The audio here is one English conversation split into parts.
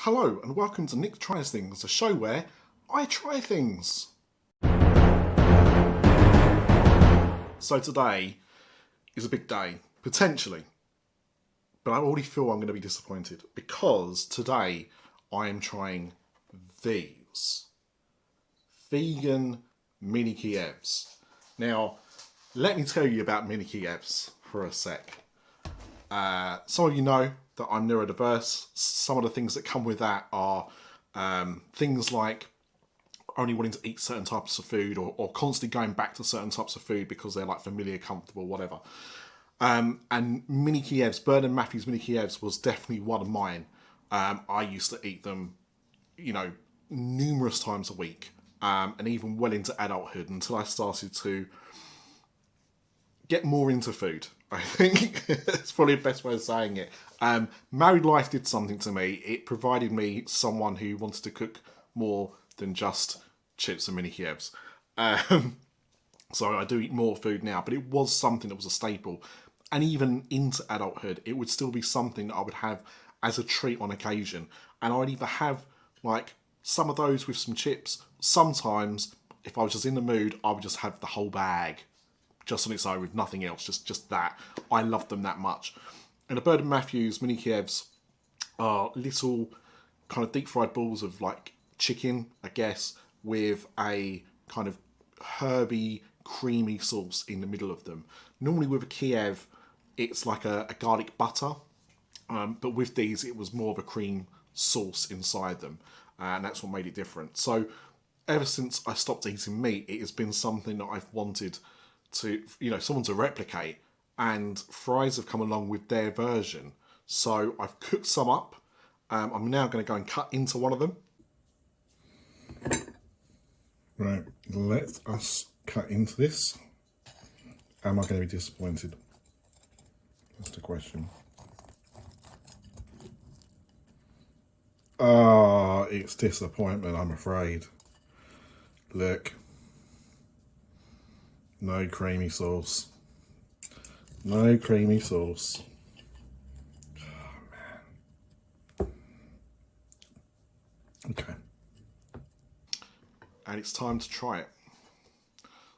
Hello and welcome to Nick Tries Things, a show where I try things. So today is a big day, potentially, but I already feel I'm going to be disappointed because today I am trying these vegan mini Kievs. Now, let me tell you about mini Kievs for a sec. Some of you know that I'm neurodiverse. Some of the things that come with that are things like only wanting to eat certain types of food or constantly going back to certain types of food because they're like familiar, comfortable, whatever. And mini Kievs, Bird and Matthew's mini Kievs was definitely one of mine. I used to eat them, numerous times a week, and even well into adulthood until I started to get more into food. I think it's probably the best way of saying it. Married life did something to me. It provided me someone who wanted to cook more than just chips and mini Kievs. So I do eat more food now, but it was something that was a staple. And even into adulthood, it would still be something that I would have as a treat on occasion. And I'd either have like some of those with some chips. Sometimes, if I was just in the mood, I would just have the whole bag just on its own with nothing else, just that. I love them that much. And the Bird and Matthew's mini Kievs are little kind of deep fried balls of like chicken, I guess, with a kind of herby, creamy sauce in the middle of them. Normally with a Kiev, it's like a garlic butter, but with these, it was more of a cream sauce inside them, and that's what made it different. So ever since I stopped eating meat, it has been something that I've wanted to, someone to replicate, and fries have come along with their version. So I've cooked some up. I'm now going to go and cut into one of them. Right, let us cut into this. Am I going to be disappointed? That's the question. It's disappointment, I'm afraid. Look. No creamy sauce. No creamy sauce. Oh, man. Okay. And it's time to try it.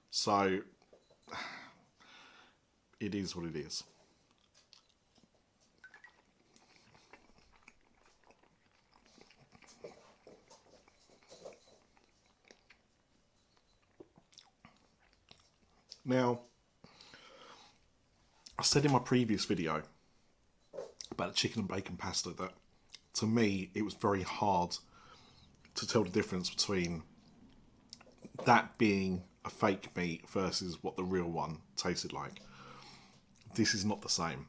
So, it is what it is. Now, I said in my previous video about the chicken and bacon pasta that, to me, it was very hard to tell the difference between that being a fake meat versus what the real one tasted like. This is not the same.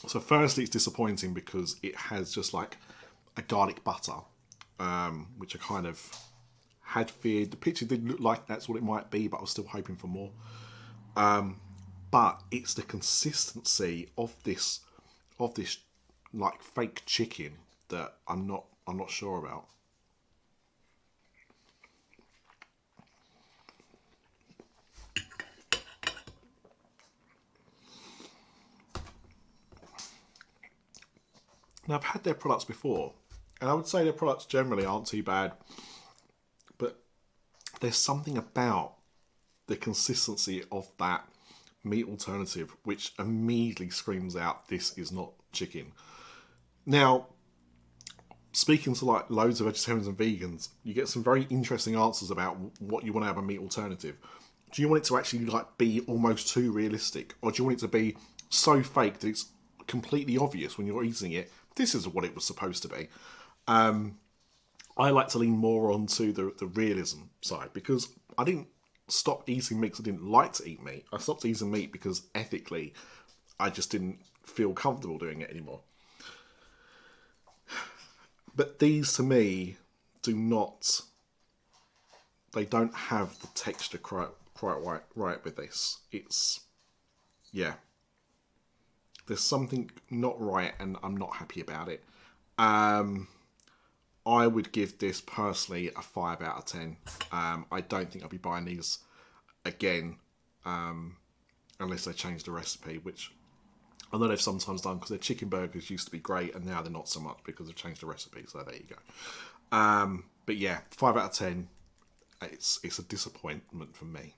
So firstly, it's disappointing because it has just like a garlic butter, which I kind of had feared. The picture did look like that's what it might be, but I was still hoping for more. But it's the consistency of this like fake chicken that I'm not sure about. Now, I've had their products before, and I would say their products generally aren't too bad, but there's something about the consistency of that meat alternative which immediately screams out, this is not chicken. Now, speaking to like loads of vegetarians and vegans, you get some very interesting answers about what you want to have a meat alternative. Do you want it to actually like be almost too realistic, or do you want it to be so fake that it's completely obvious when you're eating it, this is what it was supposed to be? I like to lean more onto the realism side, because I didn't stop eating meat because I didn't like to eat meat. I stopped eating meat because ethically I just didn't feel comfortable doing it anymore. But these, to me, they don't have the texture quite right with this. It's, yeah. There's something not right, and I'm not happy about it. I would give this personally a 5 out of 10. I don't think I'll be buying these again unless they change the recipe, which I know they've sometimes done, because their chicken burgers used to be great and now they're not so much because they've changed the recipe. So there you go. But yeah, 5 out of 10. It's a disappointment for me.